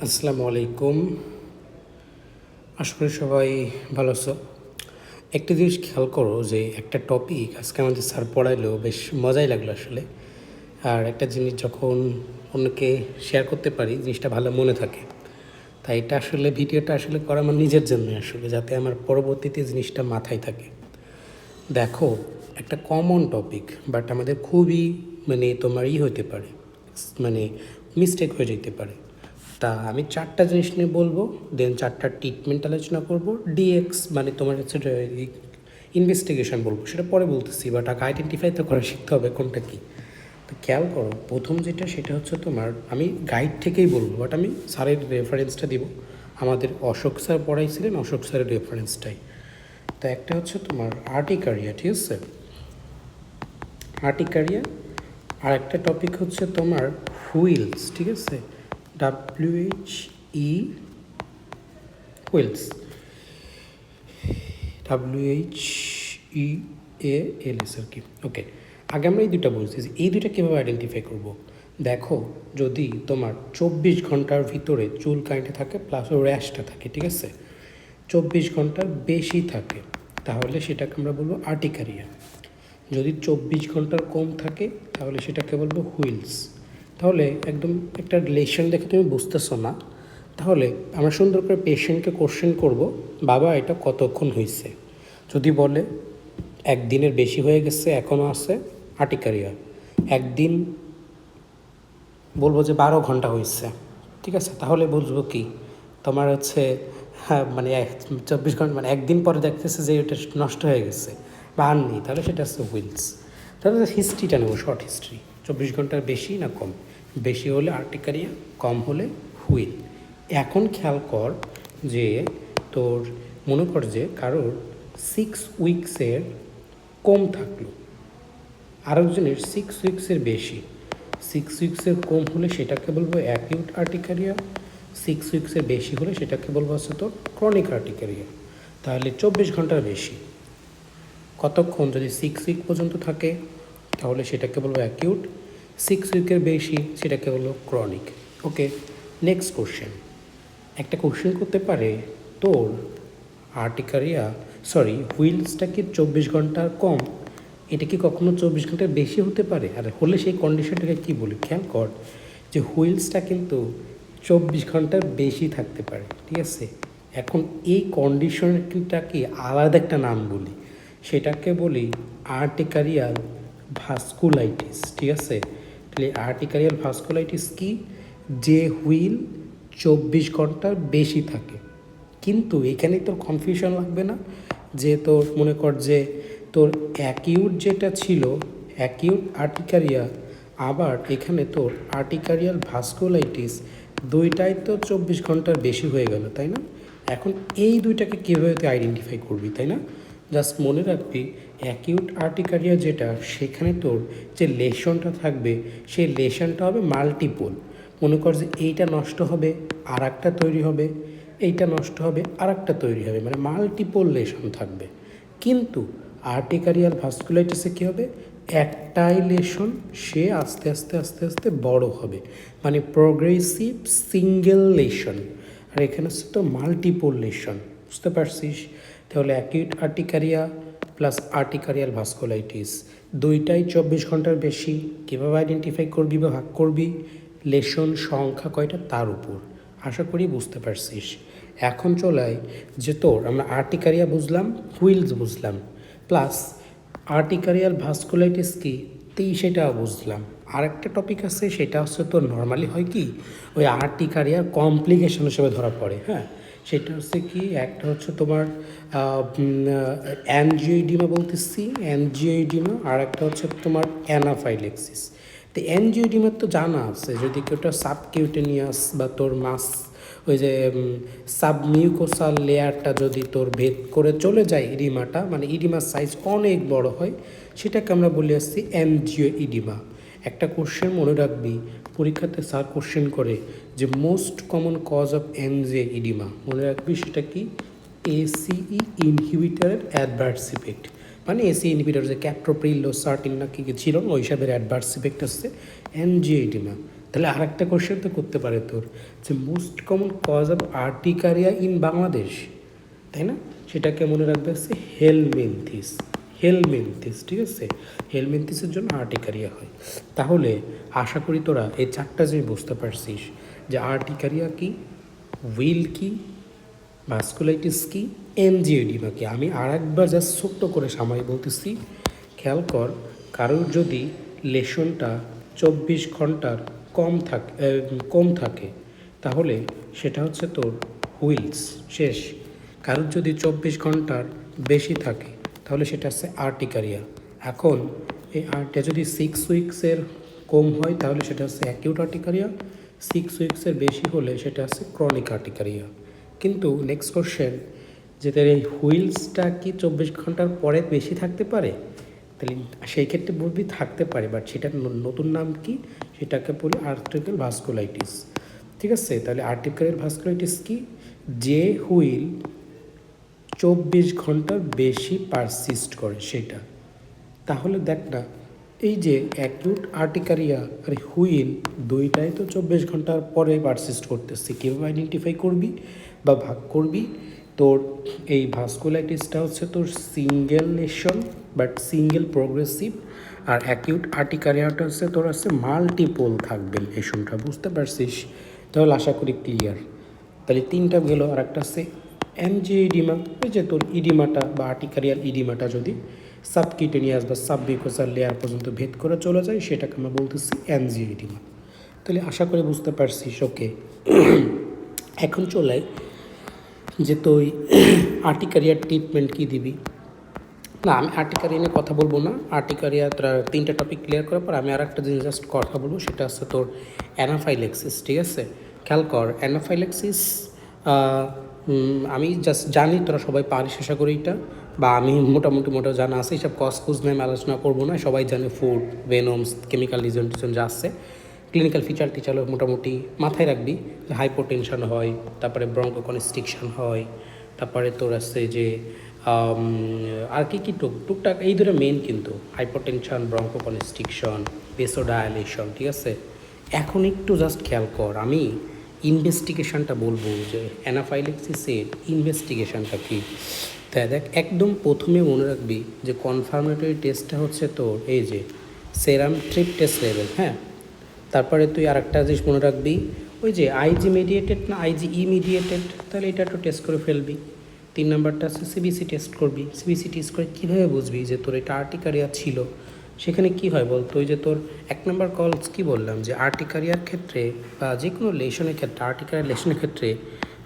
আসসালামু আলাইকুম। আশা করি সবাই ভালো আছো। একটা জিনিস খেয়াল করো যে একটা টপিক আজকে আমাদের স্যার পড়াইলো, বেশ মজাই লাগলো আসলে। আর একটা জিনিস যখন অন্যকে শেয়ার করতে পারি জিনিসটা ভালো মনে থাকে। তাই এটা আসলে ভিডিওটা আসলে করা আমার নিজের জন্য আসলে, যাতে আমার পরবর্তীতে জিনিসটা মাথায় থাকে। দেখো, একটা কমন টপিক বাট আমাদের খুবই তোমার হতে পারে, মানে মিস্টেক হয়ে যেতে পারে। তা আমি চারটা জিনিস নিয়ে বলবো, দেন চারটা ট্রিটমেন্ট আলোচনা করবো। ডিএক্স মানে তোমার হচ্ছে ইনভেস্টিগেশন বলবো, সেটা পরে বলতেছি, বাট আগে আইডেন্টিফাই তো করে শিখতে হবে কোনটা কী। তো খেয়াল করো, প্রথম যেটা সেটা হচ্ছে তোমার, আমি গাইড থেকেই বলবো বাট আমি স্যারের রেফারেন্সটা দিব। আমাদের অশোক স্যার পড়াইছিলেন, অশোক স্যারের রেফারেন্সটাই। তো একটা হচ্ছে তোমার আর্টিকারিয়া, ঠিক আছে, আর্টিকারিয়া। আর একটা টপিক হচ্ছে তোমার হুইলস, ঠিক আছে, WHE হুইলস, WHEALS আর কি। ওকে, আগে আমরা এই দুটা বলতেছি, এই দুটা কীভাবে আইডেন্টিফাই করব। দেখো, যদি তোমার 24 ঘন্টার ভিতরে চুল কাইটে থাকে প্লাস র্যাশটা থাকে, ঠিক আছে, 24 ঘন্টার বেশি থাকে, তাহলে সেটাকে আমরা বলবো আর্টিকারিয়া। যদি 24 ঘন্টার কম থাকে তাহলে সেটাকে বলবো হুইলস। তাহলে একদম একটা রিলেশন দেখে তুমি বুঝতেছো না, তাহলে আমরা সুন্দর করে পেশেন্টকে কোশ্চেন করব, বাবা এটা কতক্ষণ হয়েছে। যদি বলে একদিনের বেশি হয়ে গেছে এখনও আছে, আর্টিকারিয়া। একদিন বলবো যে 12 ঘন্টা হয়েছে, ঠিক আছে, তাহলে বুঝবো কি তোমার হচ্ছে, হ্যাঁ, 24 ঘন্টা মানে একদিন পরে দেখতেছে যে এটা নষ্ট হয়ে গেছে বা আর নেই, তাহলে সেটা হচ্ছে হুইলস। তাহলে হিস্ট্রিটা নেবো, শর্ট হিস্ট্রি, 24 ঘন্টার বেশি না কম। বেশি হলে আর্টিকারিয়া, কম হলে হুইল। এখন খেয়াল কর যে তোর মনে কর যে কারোর 6 উইক্সের কম থাকলো, আরেকজনের 6 উইক্সের বেশি। 6 উইক্সের কম হলে সেটাকে বলবো অ্যাকিউট আর্টিকারিয়া, 6 উইক্সের বেশি হলে সেটাকে বলবো হচ্ছে তোর ক্রনিক আর্টিকারিয়া। তাহলে 24 ঘন্টার বেশি, কতক্ষণ, যদি 6 উইক পর্যন্ত থাকে তাহলে সেটাকে বলবো অ্যাকিউট, 6 উইকের বেশি সেটাকে বলবো ক্রনিক। ওকে, নেক্সট কোশ্চেন। একটা কোশ্চেন করতে পারে, তোর আর্টিকারিয়া হুইলসটা কি 24 ঘন্টার কম, এটা কি কখনো 24 ঘন্টার বেশি হতে পারে? আর হলে সেই কন্ডিশনটাকে কী বলি, খেয়াল কর যে হুইলসটা কিন্তু 24 ঘন্টার বেশি থাকতে পারে, ঠিক আছে। এখন এই কন্ডিশনটাকে আলাদা একটা নাম বলি, সেটাকে বলি আর্টিকারিয়াল ভাস্কুলাইটিস, ঠিক আছে। তাহলে আর্টিকারিয়াল ভাস্কুলাইটিস কি, যে হুইল 24 ঘন্টার বেশি থাকে। কিন্তু এখানে তোর কনফিউশন লাগবে না, যে তোর মনে কর যে তোর অ্যাকিউট যেটা ছিল অ্যাকিউট আর্টিকারিয়া, আবার এখানে তোর আর্টিকারিয়াল ভাস্কুলাইটিস, দুইটাই তো 24 ঘন্টার বেশি হয়ে গেল, তাই না। এখন এই দুইটাকে কীভাবে তুই আইডেন্টিফাই করবি, তাই না। জাস্ট মনে রাখবি, অ্যাকিউট আর্টিকারিয়া যেটা, সেখানে তোর যে লেশনটা থাকবে সেই লেশনটা হবে মাল্টিপল। মনে কর যে এইটা নষ্ট হবে আর একটা তৈরি হবে, এইটা নষ্ট হবে আর একটা তৈরি হবে, মানে মাল্টিপল লেশন থাকবে। কিন্তু আর্টিকারিয়াল ভাস্কুলাইটিসে কী হবে, একটাই লেশন, সে আস্তে আস্তে আস্তে আস্তে বড় হবে, মানে প্রোগ্রেসিভ সিঙ্গেল লেশন। আর এখানে হচ্ছে তো মাল্টিপল লেশন, বুঝতে পারছিস। তাহলে অ্যাকিউট আর্টিকারিয়া প্লাস আর্টিকারিয়াল ভাস্কুলাইটিস, দুইটাই 24 ঘন্টার বেশি। কীভাবে আইডেন্টিফাই করবি বা ভাগ করবি, লেশন সংখ্যা কয়টা তার উপর। আশা করি বুঝতে পারছিস। এখন চলাই যে তোর আমরা আর্টিকারিয়া বুঝলাম, হুইলস বুঝলাম, প্লাস আর্টিকারিয়াল ভাস্কুলাইটিস কি সেটাও বুঝলাম। আরেকটা টপিক আছে, সেটা হচ্ছে তোর নর্মালি হয় কি, ওই আর্টিকারিয়ার কমপ্লিকেশন হিসেবে ধরা পড়ে। হ্যাঁ, সেটা হচ্ছে কি, একটা হচ্ছে তোমার অ্যানজিওইডিমা বলতেছি, অ্যানজিওইডিমা, আর একটা হচ্ছে তোমার অ্যানাফাইলেক্সিস। তো অ্যানজিওইডিমার তো জানা আছে, যদি কেউটা সাবকিউটেনিয়াস বা তোর মাস ওই যে সাবমিউকোসাল লেয়ারটা যদি তোর ভেদ করে চলে যায় ইডিমাটা, মানে ইডিমার সাইজ অনেক বড় হয়, সেটাকে আমরা বলে আসছি অ্যানজিওইডিমা। একটা কোশ্চেন মনে রাখবি, পরীক্ষাতে স্যার কোশ্চেন করে যে মোস্ট কমন কজ অফ এনজিওইডিমা, মনে রাখবি সেটা কি, এসিই ইনহিবিটারের অ্যাডভার্স ইফেক্ট। মানে এসি ইনহিবিটার যে ক্যাপ্টোপ্রিল সার্টিন না কী কী ছিল, ওই হিসাবের অ্যাডভার্স ইফেক্ট আসছে এনজিওইডিমা। তাহলে আরেকটা কোশ্চেন তো করতে পারে তোর যে most common cause of urticaria in Bangladesh, তাই না? সেটাকে মনে রাখবে হচ্ছে হেলমিনথিস। হেলমিনথিস, ঠিক আছে? হেলমিনথিসের জন্য আর্টিকারিয়া হয়। তাহলে আশা করি তোরা এই চারটা জিনিস বুঝতে পারছিস যে আর্টিকারিয়া কি, হুইল কি, ভাস্কুলাইটিস কি, এনজিওডিমা কি। আমি আর একবার জাস্ট ছোট্ট করে সামাই বলতেছি, খেয়াল কর। কারোর যদি লেশনটা 24 ঘন্টার কম থাকে তাহলে সেটা হচ্ছে তোর হুইলস, শেষ। কারোর যদি 24 ঘন্টার বেশি থাকে তাহলে সেটা হচ্ছে আর্টিকারিয়া। এখন এই আর্টটা যদি 6 উইক্সের কম হয় তাহলে সেটা হচ্ছে অ্যাকিউট আর্টিকারিয়া, 6 উইক্সের বেশি হলে সেটা হচ্ছে ক্রনিক আর্টিকারিয়া। কিন্তু নেক্সট কোশ্চেন যে তার এই হুইলসটা কি 24 ঘন্টার পরে বেশি থাকতে পারে? তাহলে সেই ক্ষেত্রে বলবি থাকতে পারে, বাট সেটার নতুন নাম কি? সেটাকে বলি আর্টিক্যাল ভাস্কুলাইটিস, ঠিক আছে? তাহলে আর্টিক্যাল ভাস্কুলাইটিস কি? যে হুইল 24 ঘন্টার বেশি পারসিস্ট করে সেটা। তাহলে দেখ না, এই যে অ্যাকিউট আর্টিকারিয়া আর হুইল দুইটাই তো 24 ঘন্টার পরে পারসিস্ট করতেছে। কীভাবে আইডেন্টিফাই করবি বা ভাগ করবি? তোর এই ভাস্কুলাইটিসটা হচ্ছে তোর single lesion but single progressive, আর অ্যাকিউট আর্টিকারিয়াটা হচ্ছে তোর হচ্ছে মাল্টিপল থাকবে লেশনটা, বুঝতে পারছিস? তাহলে আশা করি ক্লিয়ার। তাহলে তিনটা গেল, আর একটা হচ্ছে এনজিওডিমা। ওই যে তোর ইডিমাটা বা আর্টিকারিয়াল ইডিমাটা যদি সাবকিউটেনিয়াস বা সাবমিউকোসাল লেয়ার পর্যন্ত ভেদ করে চলে যায় সেটাকে আমরা বলতেছি এনজিওডিমা। তাহলে আশা করে বুঝতে পারছিস। ওকে, এখন চলে যে তুই আর্টিকারিয়ার ট্রিটমেন্ট কী দিবি। না, আমি আর্টিকারিয়া নিয়ে কথা বলবো না। আর্টিকারিয়া তিনটা টপিক ক্লিয়ার করার পর আমি আর একটা জিনিস জাস্ট কথা বলবো, সেটা হচ্ছে তোর অ্যানাফাইলেক্সিস, ঠিক আছে? খেয়াল কর, অ্যানাফাইলেক্সিস আমি জাস্ট জানি তোরা সবাই পারিস আশা করি এটা, বা আমি মোটামুটি জানা আছে। এইসব কজ কুজ নিয়ে আমি আলোচনা করবো না, সবাই জানে ফুড, ভেনমস, কেমিক্যাল রিজন টিজন যা আছে, ক্লিনিক্যাল ফিচার টিচার মোটামুটি মাথায় রাখবি। হাইপোটেনশন হয়, তারপরে ব্রঙ্কোকনস্ট্রিকশন হয়, তারপরে তোর আছে যে আর কি টুকটাক এই দুটো মেন, কিন্তু হাইপোটেনশন, ব্রঙ্কোকনস্ট্রিকশন, ভেসোডায়ালেশন, ঠিক আছে? এখন একটু জাস্ট খেয়াল কর, আমি ইনভেস্টিগেশনটা বলবো যে অ্যানাফাইলেক্সিসের ইনভেস্টিগেশনটা কী। তাই দেখ, একদম প্রথমে মনে রাখবি যে কনফার্মেটরি টেস্টটা হচ্ছে তোর এই যে সেরাম ট্রিপটেস লেভেল, হ্যাঁ। তারপরে তুই আরেকটা জিনিস মনে রাখবি, ওই যে আইজি মেডিয়েটেড না আইজি ইমিডিয়েটেড, তাহলে এটা একটু টেস্ট করে ফেলবি। 3 নম্বরটা আছে সিবিসি টেস্ট করবি। সিবিসি টেস্ট করে কীভাবে বুঝবি যে তোর এটা আর্টিকারিয়া ছিল? সেখানে কি হয় বলতো, ওই যে তোর 1 নম্বর কলস কি বললাম যে আর্টিকারিয়ার ক্ষেত্রে বা যে কোনো লেশনের ক্ষেত্রে, আর্টিকারিয়ার লেশনের ক্ষেত্রে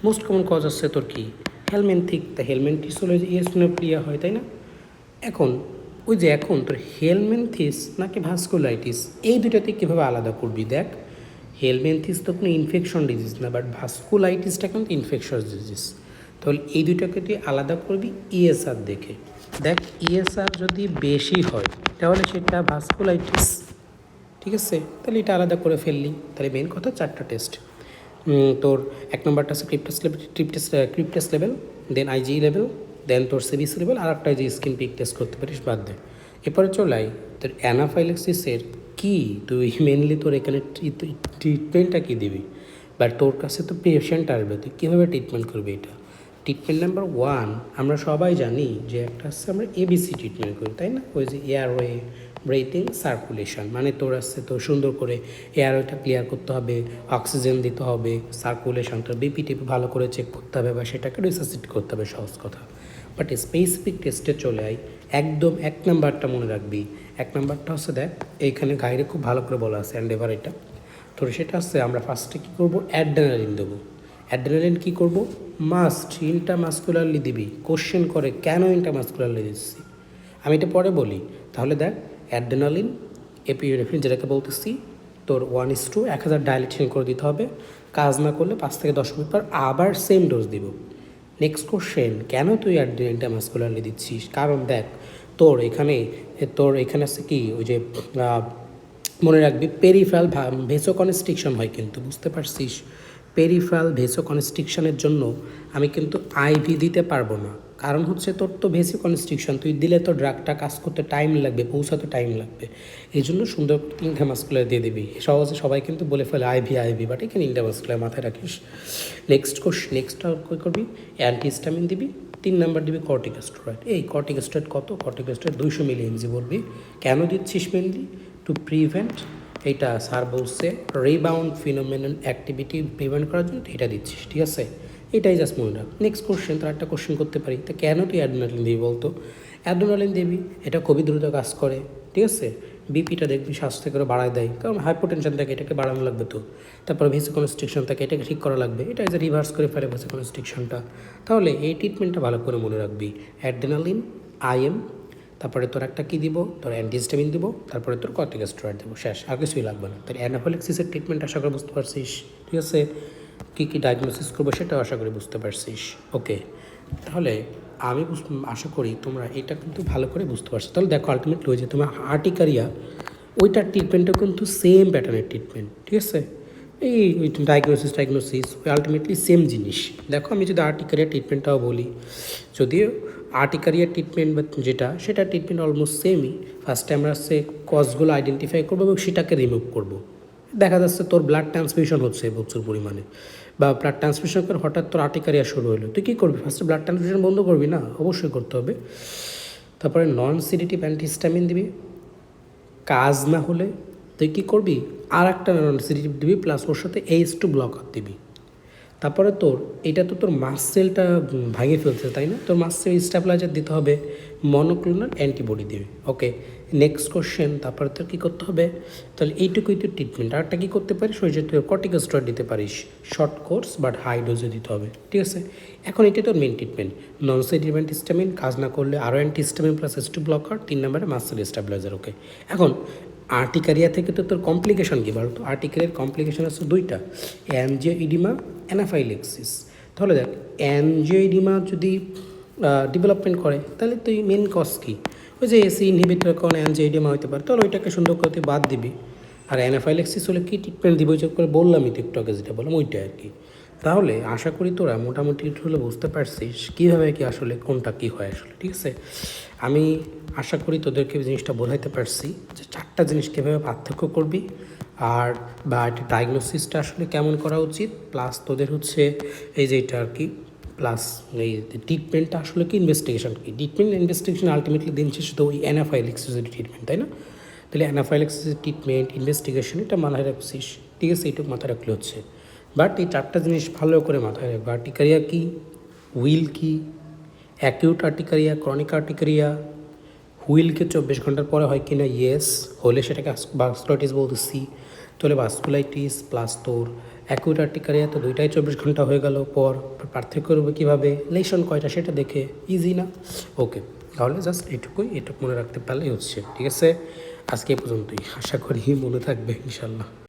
মোস্ট কমন কজ আছে তোর কি? হেলমেন্থিক। তা হেলমেন্থিস হলে যে ইওসিনোফিলিয়া হয়, তাই না? এখন ওই যে এখন তোর হেলমেন্থিস নাকি ভাস্কুলাইটিস, এই দুটাতে কীভাবে আলাদা করবি? দেখ, হেলমেন্থিস তো কোনো ইনফেকশন ডিজিজ না, বাট ভাস্কুলাইটিসটা কিন্তু ইনফেকশন ডিজিজ। তাহলে এই দুটাকে তুই আলাদা করবি ইএসআর দেখে। দেখ, ইএসআর যদি বেশি হয় তাহলে সেটা ভাস্কুলাইটিস, ঠিক আছে? তাহলে এটা আলাদা করে ফেললি। তাহলে মেন কথা 4টা টেস্ট তোর। 1 নম্বরটা আছে ক্রিপ্টেস লেভেল, দেন আইজি লেভেল, দেন তোর সিবিসি লেভেল, আর একটা যে স্কিন পিক টেস্ট করতে পারিস, বাদ দে। এরপরে চলাই তোর অ্যানাফাইলেক্সিসের কি, তুই মেনলি তোর এখানে ট্রিটমেন্টটা কী দিবি? বাট তোর কাছে তো পেশেন্ট আসবে, তুই কীভাবে ট্রিটমেন্ট করবি এটা? ট্রিটমেন্ট নাম্বার 1 আমরা সবাই জানি যে একটা হচ্ছে আমরা এবিসি ট্রিটমেন্ট করি, তাই না? ওই যে এয়ারওয়ে, ব্রিথিং, সার্কুলেশন, মানে তোর আসছে তো সুন্দর করে এয়ারওয়েটা ক্লিয়ার করতে হবে, অক্সিজেন দিতে হবে, সার্কুলেশন, তোর বিপি টিপি ভালো করে চেক করতে হবে, বা সেটাকে রিসাসিট করতে হবে, সহজ কথা। বাট স্পেসিফিক টেস্টে চলে আয়, একদম 1 নম্বরটা মনে রাখবি। 1 নম্বরটা হচ্ছে দেখ, এইখানে গাইডে খুব ভালো করে বলা আছে অ্যান্ডেভার এটা। তো সেটা হচ্ছে আমরা ফার্স্টে কী করবো? অ্যাড্রেনালিন দেবো। অ্যাড্রেনালিন কী করবো? মাস্ট ইন্টারমাস্কুলারলি দিবি। কোশ্চেন করে কেন ইন্টারমাস্কুলারলি দিচ্ছি, আমি এটা পরে বলি। তাহলে দেখ, অ্যাড্রেনালিন এপিনেফ্রিন যেটাকে বলতেছি তোর 1:1000 ডাইলেশন করে দিতে হবে। কাজ না করলে 5 থেকে 10 মিনিট পর আবার সেম ডোজ দিব। নেক্সট কোশ্চেন, কেন তুই ইন্টারমাস্কুলারলি দিচ্ছিস? কারণ দেখ, তোর এখানে আছে কি, ওই যে মনে রাখবি পেরিফেরাল ভেসোকনস্ট্রিকশন হয়, কিন্তু বুঝতে পারছিস? পেরিফেরাল ভেসোকনস্ট্রিকশনের জন্য আমি কিন্তু আইভি দিতে পারবো না, কারণ হচ্ছে তোর তো ভেসি কনস্ট্রিকশন, তুই দিলে তো ড্রাগটা কাজ করতে টাইম লাগবে, পৌঁছাতে টাইম লাগবে। এই জন্য সুন্দর ইন্ট্রামাস্কুলার দিয়ে দিবি। সহজে সবাই কিন্তু বলে ফেলে আইভি, বাট এখানে ইন্ট্রামাস্কুলার মাথায় রাখিস। নেক্সট কী করবি, অ্যান্টিহিস্টামিন দিবি। 3 নাম্বার দিবি কর্টিকোস্টেরয়েড। এই কর্টিকোস্টেরয়েড কত? কর্টিকোস্টেরয়েড 200 মিলিএমজি বলবি। কেন দিচ্ছিস? মেনলি টু প্রিভেন্ট, এইটা স্যার বলছে রিবাউন্ড ফিনোমেনন অ্যাক্টিভিটি প্রিভেন্ট করার জন্য এটা দিচ্ছিস, ঠিক আছে? এটাই জাস্ট মনে রাখ। নেক্সট কোশ্চেন, তার একটা কোশ্চেন করতে পারি, তা কেন তুই অ্যাড্রিনালিন দিবি বলতো? অ্যাড্রিনালিন দিবি, এটা খুবই দ্রুত কাজ করে, ঠিক আছে? বিপিটা দেখবি স্বাস্থ্য করে বাড়ায় দেয়, কারণ হাইপোটেনশন থাকে, এটাকে বাড়ানো লাগবে তো। তারপরে ভেসিকনস্ট্রিকশন থাকে, এটাকে ঠিক করা লাগবে, এটা যে রিভার্স করে ফেলে ভেসিকনস্ট্রিকশনটা। তাহলে এই ট্রিটমেন্টটা ভালো করে মনে রাখবি, অ্যাড্রিনালিন, আইএম, তারপরে তোর একটা কী দিব, তোর অ্যান্টিহিস্টামিন দিব, তারপরে তোর কর্টিকোস্টেরয়েড দেবো, শেষ, আর কিছুই লাগবে না। তোর অ্যানাফিল্যাক্সিসের ট্রিটমেন্ট আশা করে বুঝতে পারছিস, ঠিক আছে? কী কী ডায়াগনোসিস করবো সেটাও আশা করি বুঝতে পারছিস। ওকে, তাহলে আমি আশা করি তোমরা এটা কিন্তু ভালো করে বুঝতে পারছো। তাহলে দেখো আলটিমেটলি ওই যে তোমার আর্টিকারিয়া, ওইটার ট্রিটমেন্টও কিন্তু সেম প্যাটার্নের ট্রিটমেন্ট, ঠিক আছে? এই ডায়াগনোসিস ওই আলটিমেটলি সেম জিনিস। দেখো আমি যদি আর্টিকারিয়া ট্রিটমেন্টটাও বলি, যদিও আর্টিকারিয়া ট্রিটমেন্ট বা যেটা, সেটা ট্রিটমেন্ট অলমোস্ট সেমই। ফার্স্টে আমরা সে কজগুলো আইডেন্টিফাই করবো এবং সেটাকে রিমুভ করবো। দেখা যাচ্ছে তোর ব্লাড ট্রান্সফিউশন হচ্ছে প্রচুর পরিমাণে, বা ব্লাড ট্রান্সফিউশন করে হঠাৎ তোর আর্টিকারিয়া শুরু হলো, তুই কী করবি? ফার্স্টে ব্লাড ট্রান্সফিউশন বন্ধ করবি না? অবশ্যই করতে হবে। তারপরে নন সিডেটিভ অ্যান্টিহিস্টামিন দিবি। কাজ না হলে তুই কী করবি? আর একটা নন সিডেটিভ দিবি, প্লাস ওর সাথে H2 ব্লকার দিবি। তারপরে তোর এটা তো তোর মাসেলটা ভাঙিয়ে ফেলছে, তাই না? তোর মাসেল স্টেবিলাইজার দিতে হবে, মনোক্লোনাল অ্যান্টিবডি দিবি। ওকে, নেক্সট কোশ্চেন, তারপরে তোর কী করতে হবে? তাহলে এইটুকুই তোর ট্রিটমেন্ট। আরটা কী করতে পারিস? ওই যে তুই কর্টিকোস্টেরয়েড দিতে পারিস, শর্ট কোর্স বাট হাই ডোজে দিতে হবে, ঠিক আছে? এখন এটা তোর মেন ট্রিটমেন্ট। নন সিডেটিভ অ্যান্টিহিস্টামিন, কাজ না করলে আরও অ্যান্টিহিস্টামিন প্লাস H2 ব্লকার, 3 নম্বরে মাসেল স্টেবিলাইজার। ওকে, এখন আর্টিকারিয়া থেকে তো তোর কমপ্লিকেশন কী বলতো? আর্টিকারিয়ার কমপ্লিকেশন আছে দুইটা, অ্যানজিওইডিমা, অ্যানাফাইলেক্সিস। তাহলে দেখ, অ্যানজিওইডিমা যদি ডেভেলপমেন্ট করে, তাহলে তুই মেন কজ কী? ওই যে এসি ইনহিবিটরের কারণে অ্যানজিওইডিমা হতে পারে, তাহলে ওইটাকে সুন্দর করে তুই বাদ দিবি। আর অ্যানাফাইলেক্সিস হলে কী ট্রিটমেন্ট দিবি? ওই যে করে বললামই তো একটু আগে, যেটা বললাম ওইটা আর কি। তাহলে আশা করি তোরা মোটামুটি একটু হলে বুঝতে পারছিস কীভাবে কি আসলে কোনটা কী হয় আসলে, ঠিক আছে? আমি আশা করি তোদেরকে জিনিসটা বোঝাইতে পারছি যে 4টা জিনিস কীভাবে পার্থক্য করবি, আর বা একটা ডায়াগনোসিসটা আসলে কেমন করা উচিত, প্লাস তোদের হচ্ছে এই যে এটা আর কি, প্লাস এই ট্রিটমেন্টটা আসলে কি, ইনভেস্টিগেশন কি। ট্রিটমেন্ট ইনভেস্টিগেশন আলটিমেটলি দিন শেষে তো ওই অ্যানাফাইলেক্সিসের ট্রিটমেন্ট, তাই না? তাহলে অ্যানাফাইলেক্সিসের ট্রিটমেন্ট, ইনভেস্টিগেশন, এটা মাথায় রাখছিস, ঠিক আছে? এইটুকু মাথায় রাখলে হচ্ছে। বাট এই 4টা জিনিস ভালো করে মাথায় রাখবে। আর্টিকারিয়া কী, হুইল কী, অ্যাকিউট আর্টিকারিয়া, ক্রনিক আর্টিকারিয়া, হুইলকে 24 ঘন্টার পরে হয় কিনা, ইয়েস, হলে সেটাকে ভাস্কুলাইটিস বলতেছি। তাহলে ভাস্কুলাইটিস প্লাস তোর অ্যাকিউট আর্টিকারিয়া, তো দুইটাই 24 ঘন্টা হয়ে গেল পর। পার্থক্য করবে কীভাবে, লেশন কয়টা সেটা দেখে, ইজি না? ওকে, তাহলে জাস্ট এটুকু মনে রাখতে পারলেই হচ্ছে, ঠিক আছে? আজকে এই পর্যন্তই, আশা করি মনে থাকবে ইনশাল্লাহ।